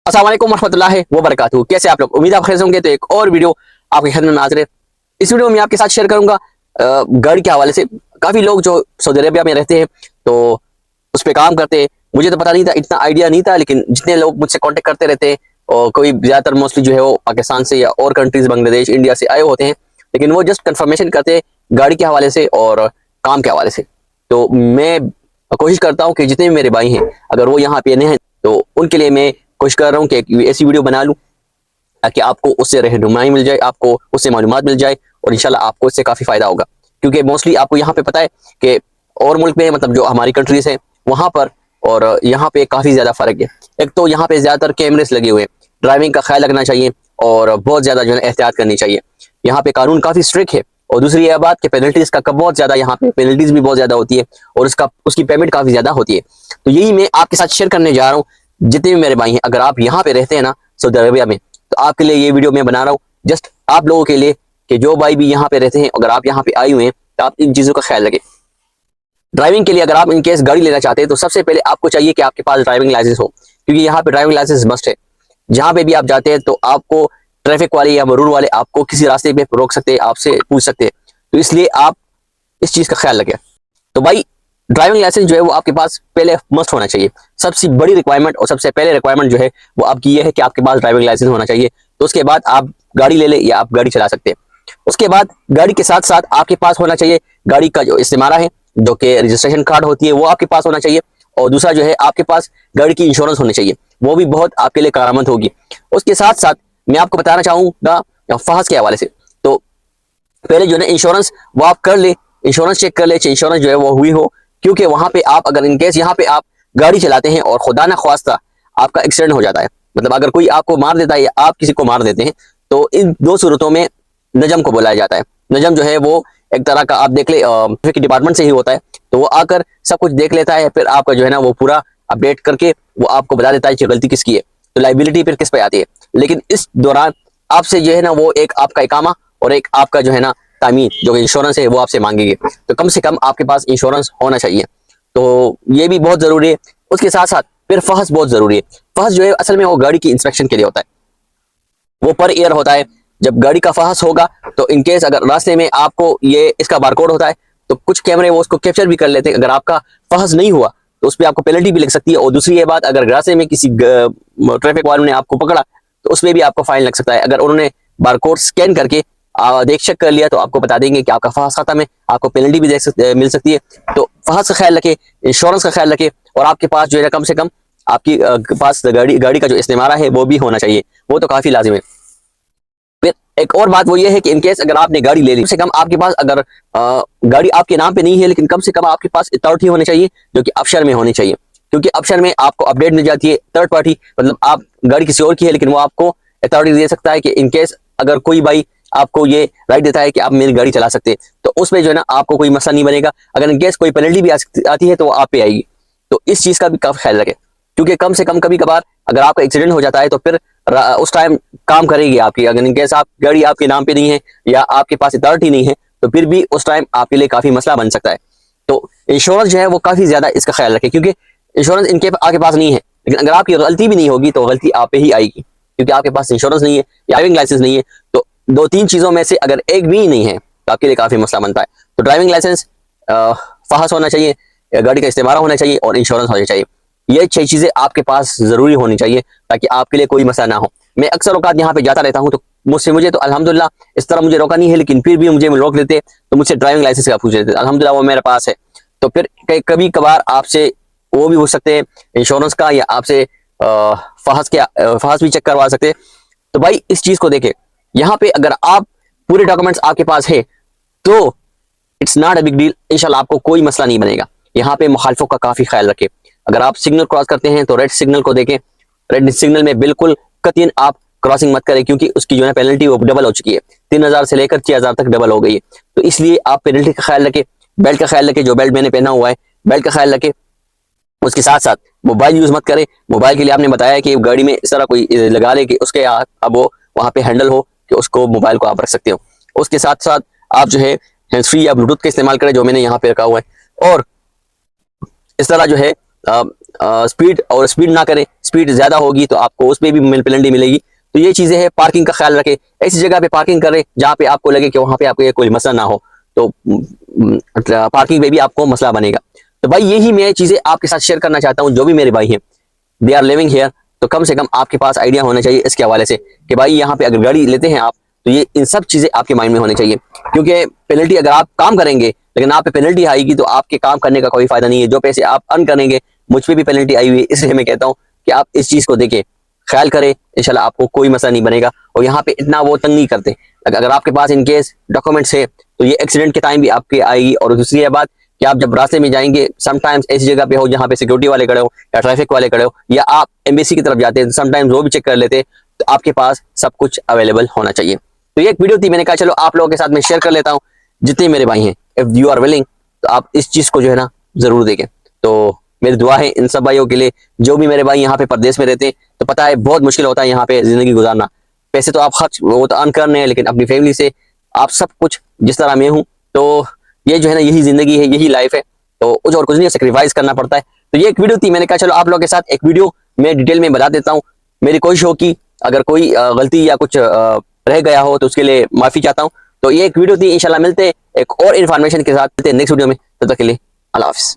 अस्सलाम वालेकुम रहमतुल्लाहि व बरकातहू। कैसे आप लोग? उम्मीद आप खैर होंगे। तो एक और वीडियो आपकी खिदमत में हाजिर है। इस वीडियो में मैं आपके साथ शेयर करूंगा गाड़ी के हवाले से। काफ़ी लोग जो सऊदी अरेबिया में रहते हैं तो उस पर काम करते हैं। मुझे तो पता नहीं था, इतना आइडिया नहीं था, लेकिन जितने लोग मुझसे कांटेक्ट करते रहते हैं और कोई ज़्यादातर मोस्टली जो है वो पाकिस्तान से या और कंट्रीज़ बांग्लादेश इंडिया से आए होते हैं, लेकिन वो जस्ट कंफर्मेशन करते हैं गाड़ी के हवाले से और काम के हवाले से। तो मैं कोशिश करता हूँ कि जितने भी मेरे भाई हैं अगर वो यहाँ पे नहीं हैं तो उनके लिए मैं कोशिश कर रहा हूँ कि एक ऐसी वीडियो बना लूँ ताकि आपको उससे रहनुमाई मिल जाए, आपको उससे मालूमात मिल जाए और इंशाल्लाह आपको इससे काफ़ी फ़ायदा होगा। क्योंकि मोस्टली आपको यहाँ पे पता है कि और मुल्क में मतलब जो हमारी कंट्रीज़ हैं वहाँ पर और यहाँ पे काफ़ी ज़्यादा फ़र्क है। एक तो यहाँ पे ज़्यादातर कैमरेस लगे हुए हैं, ड्राइविंग का ख्याल रखना चाहिए और बहुत ज़्यादा जो है एहतियात करनी चाहिए। यहाँ पे कानून काफ़ी स्ट्रिक्ट है। और दूसरी यह बात कि पेनल्टीज़ का बहुत ज़्यादा यहाँ पे पेनल्टीज़ भी बहुत ज़्यादा होती है और उसकी पेमेंट काफ़ी ज़्यादा होती है। तो यही मैं आपके साथ शेयर करने जा रहा हूँ। जितने भी मेरे भाई हैं अगर आप यहाँ पे रहते हैं ना सऊदी अरेबिया में, तो आपके लिए ये वीडियो मैं बना रहा हूँ जस्ट आप लोगों के लिए कि जो भाई भी यहाँ पे रहते हैं अगर आप यहाँ पे आए हुए हैं तो आप इन चीज़ों का ख्याल रखें। ड्राइविंग के लिए अगर आप इन केस गाड़ी लेना चाहते हैं तो सबसे पहले आपको चाहिए कि आपके पास ड्राइविंग लाइसेंस हो, क्योंकि यहाँ पे ड्राइविंग लाइसेंस मस्ट है। जहाँ पे भी आप जाते हैं तो आपको ट्रैफिक वाले या मरूर वाले आपको किसी रास्ते पे रोक सकते हैं, आपसे पूछ सकते हैं। तो इसलिए आप इस चीज़ का ख्याल रखें। तो भाई ड्राइविंग लाइसेंस जो है वो आपके पास पहले मस्ट होना चाहिए। सबसे बड़ी रिक्वायरमेंट और सबसे पहले रिक्वायरमेंट जो है वो आपकी ये है कि आपके पास ड्राइविंग लाइसेंस होना चाहिए। तो उसके बाद आप गाड़ी ले लें या आप गाड़ी चला सकते हैं। उसके बाद गाड़ी के साथ साथ आपके पास होना चाहिए गाड़ी का जो इस्तेमारा है, जो कि रजिस्ट्रेशन कार्ड होती है, वो आपके पास होना चाहिए। और दूसरा जो है आपके पास गाड़ी की इंश्योरेंस होनी चाहिए, वो भी बहुत आपके लिए कारआमद होगी। उसके साथ साथ मैं आपको बताना चाहूँगा फहस के हवाले से। तो पहले जो है इंश्योरेंस वो आप कर ले, इंश्योरेंस चेक कर ले, इंश्योरेंस जो है वो हुई हो। क्योंकि वहां पे आप अगर इनकेस यहाँ पे आप गाड़ी चलाते हैं और खुदा ना ख्वास्ता आपका एक्सीडेंट हो जाता है, मतलब अगर कोई आपको मार देता है या आप किसी को मार देते हैं, तो इन दो सूरतों में नजम को बुलाया जाता है। नजम जो है वो एक तरह का आप देख ले ट्रैफिक डिपार्टमेंट से ही होता है। तो वो आकर सब कुछ देख लेता है, फिर आपका जो है ना वो पूरा अपडेट करके वो आपको बता देता है कि गलती किसकी है, तो लाइबिलिटी फिर किस पे आती है। लेकिन इस दौरान आपसे जो है ना वो एक आपका इकामा और एक आपका जो है ना तामीन जो इंश्योरेंस है वो आपसे मांगेंगे। तो कम से कम आपके पास इंश्योरेंस होना चाहिए, तो ये भी बहुत ज़रूरी है। उसके साथ साथ फिर फहस बहुत ज़रूरी है। फहस जो है असल में वो गाड़ी की इंस्पेक्शन के लिए होता है, वो पर ईयर होता है। जब गाड़ी का फहस होगा तो इनकेस अगर रास्ते में आपको ये इसका बारकोड होता है तो कुछ कैमरे वो उसको कैप्चर भी कर लेते हैं। अगर आपका फहस नहीं हुआ तो उस पर आपको पेनल्टी भी लग सकती है। और दूसरी ये बात, अगर रास्ते में किसी ट्रैफिक वालों ने आपको पकड़ा तो उसमें भी आपको फाइन लग सकता है। अगर उन्होंने बारकोड स्कैन करके देख चेक कर लिया तो आपको बता देंगे कि आपका फहस खत्म है, आपको पेनल्टी भी मिल सकती है। तो फहस का ख्याल रखें, इंश्योरेंस का ख्याल रखें और आपके पास जो है ना कम से कम आपकी पास गाड़ी का जो इस्तेमारा है वो भी होना चाहिए, वो तो काफ़ी लाजिम है। फिर एक और बात वो ये है कि इनकेस अगर आपने गाड़ी ले ली, कम से कम आपके पास अगर गाड़ी आपके नाम पे नहीं है, लेकिन कम से कम आपके पास अथॉरिटी होनी चाहिए जो कि अफसर में होनी चाहिए। क्योंकि अफसर में आपको अपडेट मिल जाती है थर्ड पार्टी, मतलब आप गाड़ी किसी और की है लेकिन वो आपको अथॉरिटी दे सकता है कि इनकेस अगर कोई भाई आपको ये राइट देता है कि आप मेरी गाड़ी चला सकते हैं, तो उसमें जो है ना आपको कोई मसला नहीं बनेगा। अगर इनकेस कोई पेनल्टी भी आती है तो वो आप पे आएगी। तो इस चीज़ का भी काफ़ी ख्याल रखें, क्योंकि कम से कम कभी कभार अगर आपका एक्सीडेंट हो जाता है तो फिर उस टाइम काम करेगी आपकी। अगर इनकेस आप गाड़ी आपके नाम पे नहीं है या आपके पास अथॉरिटी नहीं है तो फिर भी उस टाइम आपके लिए काफ़ी मसला बन सकता है। तो इंश्योरेंस जो है वो काफ़ी ज़्यादा इसका ख्याल रखें, क्योंकि इंश्योरेंस इनके आपके पास नहीं है, लेकिन अगर आपकी गलती भी नहीं होगी तो गलती आप पे ही आएगी, क्योंकि आपके पास इंश्योरेंस नहीं है, ड्राइविंग लाइसेंस नहीं है। तो दो तीन चीज़ों में से अगर एक भी नहीं है तो आपके लिए काफ़ी मसला बनता है। तो ड्राइविंग लाइसेंस, फहस होना चाहिए, गाड़ी का इस्तेमाल होना चाहिए और इंश्योरेंस होना चाहिए। ये 6 चीज़ें आपके पास ज़रूरी होनी चाहिए ताकि आपके लिए कोई मसला ना हो। मैं अक्सर औकात यहाँ पे जाता रहता हूँ तो मुझे तो अल्हम्दुलिल्लाह इस तरह मुझे रोका नहीं है, लेकिन फिर भी मुझे रोक लेते तो मुझसे ड्राइविंग लाइसेंस का पूछ लेते। अल्हम्दुलिल्लाह वो मेरे पास है। तो फिर कभी कभार आपसे वो भी पूछ सकते हैं इंश्योरेंस का, या आपसे फहस भी चेक करवा सकते हैं। तो भाई इस चीज़ को देखें, यहाँ पे अगर आप पूरे डॉक्यूमेंट्स आपके पास है तो it's not a big deal, इंशाल्लाह आपको कोई मसला नहीं बनेगा। यहाँ पे मुखालफों का काफ़ी ख्याल रखें। अगर आप सिग्नल क्रॉस करते हैं तो रेड सिग्नल को देखें, रेड सिग्नल में बिल्कुल कतईन आप क्रॉसिंग मत करें, क्योंकि उसकी जो है पेनल्टी वो डबल हो चुकी है, 3000 से लेकर 6000 तक डबल हो गई है। तो इसलिए आप पेनल्टी का ख्याल रखें, बेल्ट का ख्याल रखें, जो बेल्ट मैंने पहना हुआ है बेल्ट का ख्याल रखें। उसके साथ साथ मोबाइल यूज़ मत करें। मोबाइल के लिए आपने बताया कि गाड़ी में इस तरह कोई लगा ले कि उसके अब वो वहाँ पे हैंडल हो कि उसको मोबाइल को आप रख सकते हो। उसके साथ साथ आप जो है हैंड्स फ्री या ब्लूटूथ का इस्तेमाल करें, जो मैंने यहाँ पे रखा हुआ है। और इस तरह जो है स्पीड और स्पीड ना करें, स्पीड ज़्यादा होगी तो आपको उस पर भी पेनल्टी मिलेगी। तो ये चीज़ें हैं, पार्किंग का ख्याल रखें, ऐसी जगह पे पार्किंग करें जहाँ पे आपको लगे कि वहाँ पे आपको कोई मसला ना हो, तो पार्किंग पे भी आपको मसला बनेगा। तो भाई यही मैं चीज़ें आपके साथ शेयर करना चाहता हूँ। जो भी मेरे भाई हैं दे आर लिविंग हेयर, तो कम से कम आपके पास आइडिया होना चाहिए इसके हवाले से कि भाई यहाँ पे अगर गाड़ी लेते हैं आप, तो ये इन सब चीज़ें आपके माइंड में होनी चाहिए। क्योंकि पेनल्टी, अगर आप काम करेंगे लेकिन आप पे पेनल्टी आएगी तो आपके काम करने का कोई फायदा नहीं है। जो पैसे आप अर्न करेंगे, मुझ पे भी पेनल्टी आई हुई है, इसलिए मैं कहता हूँ कि आप इस चीज़ को देखें, ख्याल करें, इंशाल्लाह आपको कोई मसला नहीं बनेगा। और यहाँ पे इतना वो तंग नहीं करते। अगर आपके पास इन केस डॉक्यूमेंट्स है तो ये एक्सीडेंट के टाइम भी आपके आएगी। और दूसरी बात कि आप जब रास्ते में जाएंगे, समटाइम्स ऐसी जगह पे हो जहाँ पे सिक्योरिटी वाले खड़े हो या ट्रैफिक वाले खड़े हो, या आप एम्बेसी की तरफ जाते हैं, समटाइम्स वो भी चेक कर लेते हैं, तो आपके पास सब कुछ अवेलेबल होना चाहिए। तो ये एक वीडियो थी, मैंने कहा चलो आप लोगों के साथ मैं शेयर कर लेता हूँ। जितने मेरे भाई हैं, इफ यू आर विलिंग, तो आप इस चीज़ को जो है ना जरूर देखें। तो मेरी दुआ है इन सब भाइयों के लिए। जो भी मेरे भाई यहाँ पे परदेश में रहते हैं, तो पता है बहुत मुश्किल होता है यहाँ पे जिंदगी गुजारना। पैसे तो आप खर्च वो तो अर्न कर रहे हैं, लेकिन अपनी फैमिली से आप सब कुछ, जिस तरह मैं हूँ, तो ये जो है ना यही जिंदगी है, यही लाइफ है। तो कुछ और कुछ नहीं, सेक्रीफाइस करना पड़ता है। तो ये एक वीडियो थी, मैंने कहा चलो आप लोगों के साथ एक वीडियो मैं डिटेल में बता देता हूँ। मेरी कोशिश हो कि अगर कोई गलती या कुछ रह गया हो तो उसके लिए माफी चाहता हूँ। तो ये एक वीडियो थी, इंशाल्लाह मिलते हैं एक और इन्फॉर्मेशन के साथ, मिलते हैं नेक्स्ट वीडियो में। तब तक के लिए अल्लाह हाफिज़।